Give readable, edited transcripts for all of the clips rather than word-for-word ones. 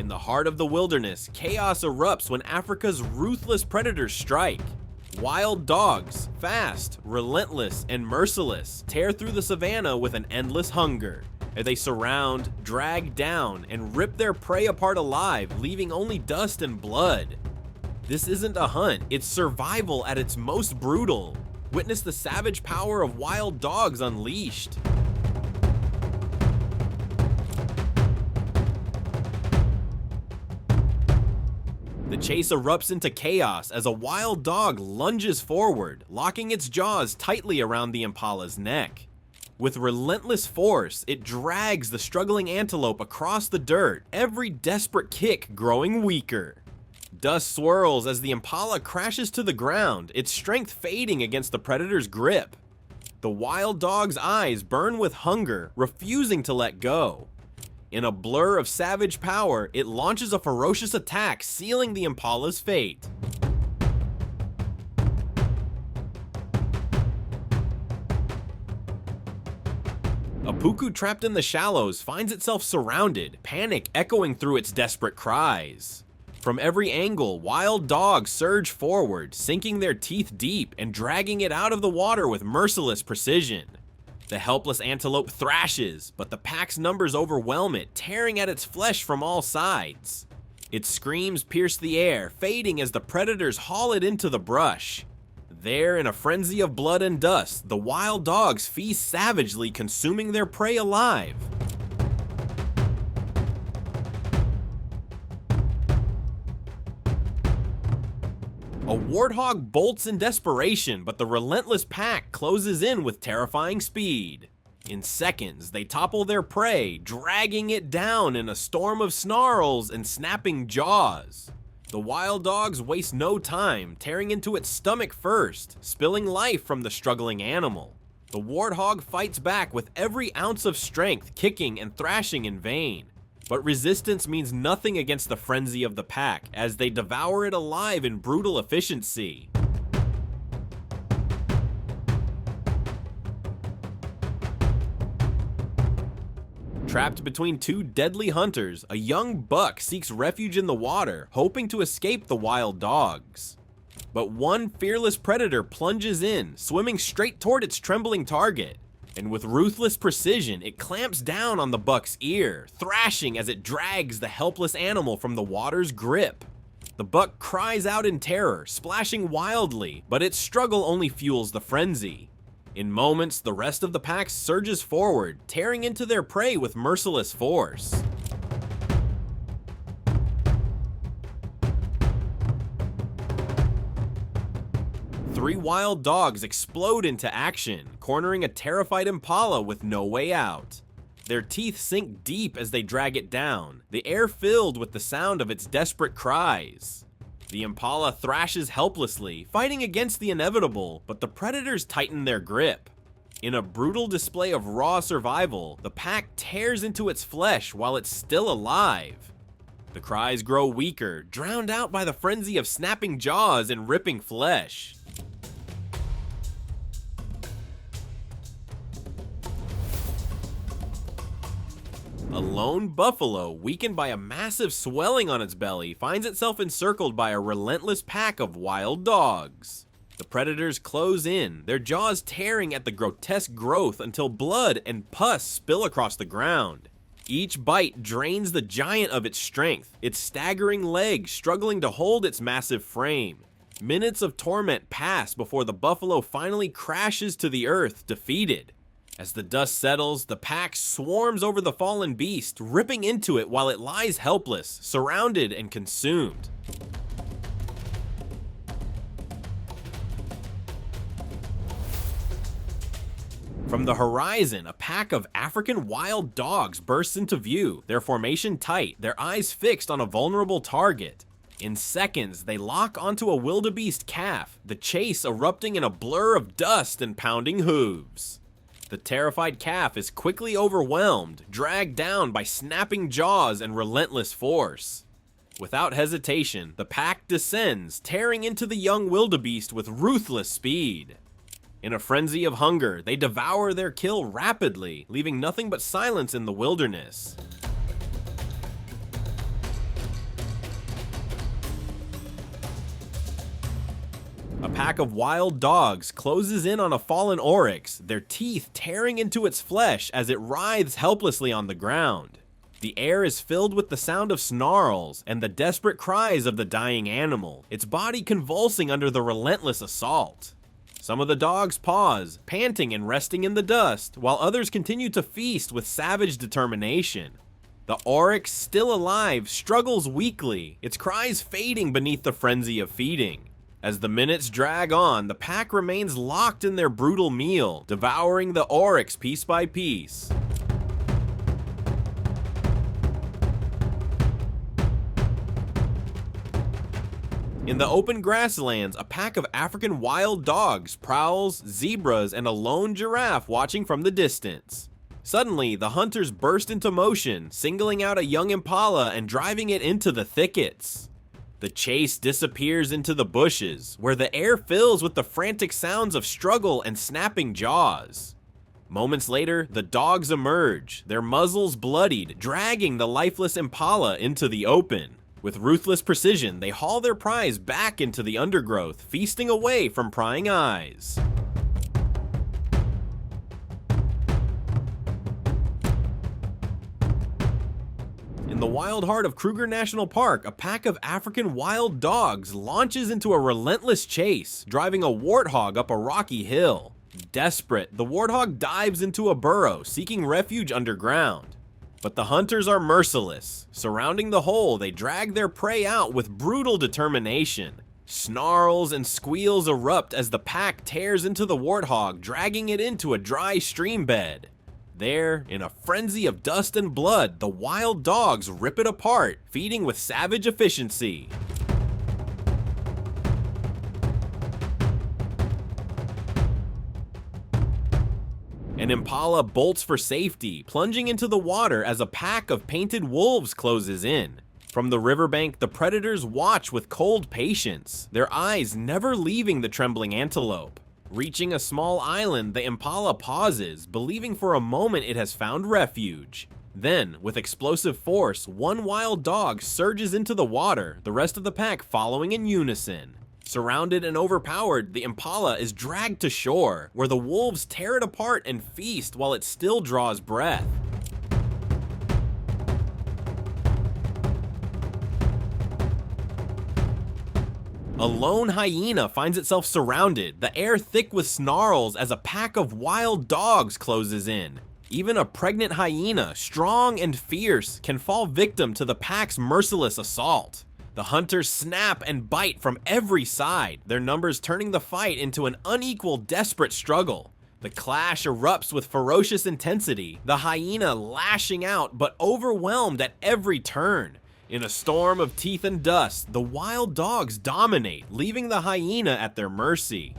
In the heart of the wilderness, chaos erupts when Africa's ruthless predators strike. Wild dogs, fast, relentless, and merciless, tear through the savannah with an endless hunger. They surround, drag down, and rip their prey apart alive, leaving only dust and blood. This isn't a hunt, it's survival at its most brutal. Witness the savage power of wild dogs unleashed. The chase erupts into chaos as a wild dog lunges forward, locking its jaws tightly around the Impala's neck. With relentless force, it drags the struggling antelope across the dirt, every desperate kick growing weaker. Dust swirls as the Impala crashes to the ground, its strength fading against the predator's grip. The wild dog's eyes burn with hunger, refusing to let go. In a blur of savage power, it launches a ferocious attack, sealing the Impala's fate. A Puku trapped in the shallows finds itself surrounded, panic echoing through its desperate cries. From every angle, wild dogs surge forward, sinking their teeth deep and dragging it out of the water with merciless precision. The helpless antelope thrashes, but the pack's numbers overwhelm it, tearing at its flesh from all sides. Its screams pierce the air, fading as the predators haul it into the brush. There, in a frenzy of blood and dust, the wild dogs feast savagely, consuming their prey alive. A warthog bolts in desperation, but the relentless pack closes in with terrifying speed. In seconds, they topple their prey, dragging it down in a storm of snarls and snapping jaws. The wild dogs waste no time, tearing into its stomach first, spilling life from the struggling animal. The warthog fights back with every ounce of strength, kicking and thrashing in vain. But resistance means nothing against the frenzy of the pack, as they devour it alive in brutal efficiency. Trapped between two deadly hunters, a young buck seeks refuge in the water, hoping to escape the wild dogs. But one fearless predator plunges in, swimming straight toward its trembling target. And with ruthless precision, it clamps down on the buck's ear, thrashing as it drags the helpless animal from the water's grip. The buck cries out in terror, splashing wildly, but its struggle only fuels the frenzy. In moments, the rest of the pack surges forward, tearing into their prey with merciless force. Three wild dogs explode into action, cornering a terrified Impala with no way out. Their teeth sink deep as they drag it down, the air filled with the sound of its desperate cries. The Impala thrashes helplessly, fighting against the inevitable, but the predators tighten their grip. In a brutal display of raw survival, the pack tears into its flesh while it's still alive. The cries grow weaker, drowned out by the frenzy of snapping jaws and ripping flesh. A lone buffalo, weakened by a massive swelling on its belly, finds itself encircled by a relentless pack of wild dogs. The predators close in, their jaws tearing at the grotesque growth until blood and pus spill across the ground. Each bite drains the giant of its strength, its staggering legs struggling to hold its massive frame. Minutes of torment pass before the buffalo finally crashes to the earth, defeated. As the dust settles, the pack swarms over the fallen beast, ripping into it while it lies helpless, surrounded and consumed. From the horizon, a pack of African wild dogs bursts into view, their formation tight, their eyes fixed on a vulnerable target. In seconds, they lock onto a wildebeest calf, the chase erupting in a blur of dust and pounding hooves. The terrified calf is quickly overwhelmed, dragged down by snapping jaws and relentless force. Without hesitation, the pack descends, tearing into the young wildebeest with ruthless speed. In a frenzy of hunger, they devour their kill rapidly, leaving nothing but silence in the wilderness. A pack of wild dogs closes in on a fallen Oryx, their teeth tearing into its flesh as it writhes helplessly on the ground. The air is filled with the sound of snarls and the desperate cries of the dying animal, its body convulsing under the relentless assault. Some of the dogs pause, panting and resting in the dust, while others continue to feast with savage determination. The Oryx, still alive, struggles weakly, its cries fading beneath the frenzy of feeding. As the minutes drag on, the pack remains locked in their brutal meal, devouring the Oryx piece by piece. In the open grasslands, a pack of African wild dogs prowls, zebras, and a lone giraffe watching from the distance. Suddenly, the hunters burst into motion, singling out a young Impala and driving it into the thickets. The chase disappears into the bushes, where the air fills with the frantic sounds of struggle and snapping jaws. Moments later, the dogs emerge, their muzzles bloodied, dragging the lifeless Impala into the open. With ruthless precision, they haul their prize back into the undergrowth, feasting away from prying eyes. In the wild heart of Kruger National Park, a pack of African wild dogs launches into a relentless chase, driving a warthog up a rocky hill. Desperate, the warthog dives into a burrow, seeking refuge underground. But the hunters are merciless. Surrounding the hole, they drag their prey out with brutal determination. Snarls and squeals erupt as the pack tears into the warthog, dragging it into a dry stream bed. There, in a frenzy of dust and blood, the wild dogs rip it apart, feeding with savage efficiency. An Impala bolts for safety, plunging into the water as a pack of painted wolves closes in. From the riverbank, the predators watch with cold patience, their eyes never leaving the trembling antelope. Reaching a small island, the Impala pauses, believing for a moment it has found refuge. Then, with explosive force, one wild dog surges into the water, the rest of the pack following in unison. Surrounded and overpowered, the Impala is dragged to shore, where the wolves tear it apart and feast while it still draws breath. A lone hyena finds itself surrounded, the air thick with snarls as a pack of wild dogs closes in. Even a pregnant hyena, strong and fierce, can fall victim to the pack's merciless assault. The hunters snap and bite from every side, their numbers turning the fight into an unequal, desperate struggle. The clash erupts with ferocious intensity, the hyena lashing out but overwhelmed at every turn. In a storm of teeth and dust, the wild dogs dominate, leaving the hyena at their mercy.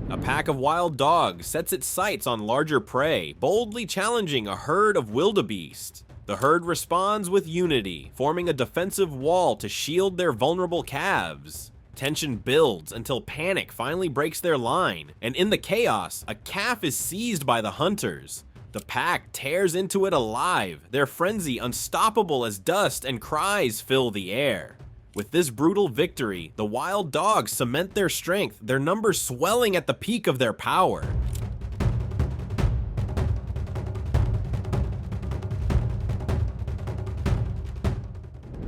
A pack of wild dogs sets its sights on larger prey, boldly challenging a herd of wildebeest. The herd responds with unity, forming a defensive wall to shield their vulnerable calves. Tension builds until panic finally breaks their line, and in the chaos, a calf is seized by the hunters. The pack tears into it alive, their frenzy unstoppable as dust and cries fill the air. With this brutal victory, the wild dogs cement their strength, their numbers swelling at the peak of their power.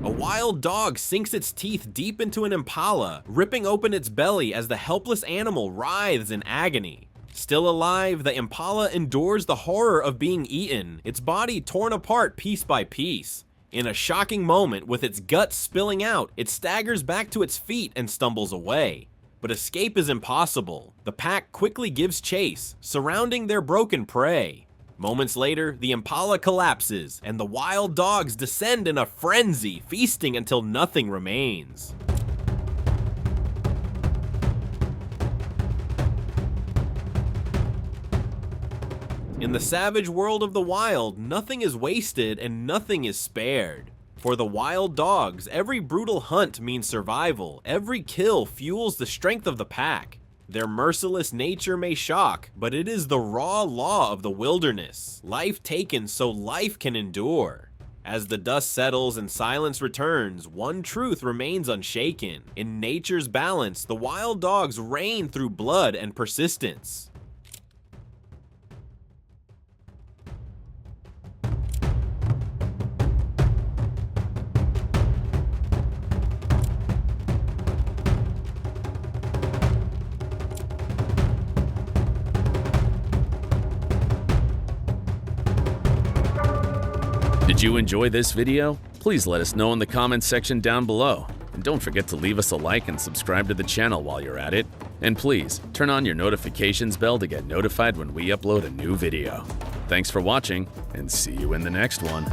A wild dog sinks its teeth deep into an Impala, ripping open its belly as the helpless animal writhes in agony. Still alive, the Impala endures the horror of being eaten, its body torn apart piece by piece. In a shocking moment, with its guts spilling out, it staggers back to its feet and stumbles away. But escape is impossible. The pack quickly gives chase, surrounding their broken prey. Moments later, the Impala collapses, and the wild dogs descend in a frenzy, feasting until nothing remains. In the savage world of the wild, nothing is wasted and nothing is spared. For the wild dogs, every brutal hunt means survival, every kill fuels the strength of the pack. Their merciless nature may shock, but it is the raw law of the wilderness, life taken so life can endure. As the dust settles and silence returns, one truth remains unshaken. In nature's balance, the wild dogs reign through blood and persistence. Did you enjoy this video? Please let us know in the comments section down below. And don't forget to leave us a like and subscribe to the channel while you're at it. And please, turn on your notifications bell to get notified when we upload a new video. Thanks for watching, and see you in the next one.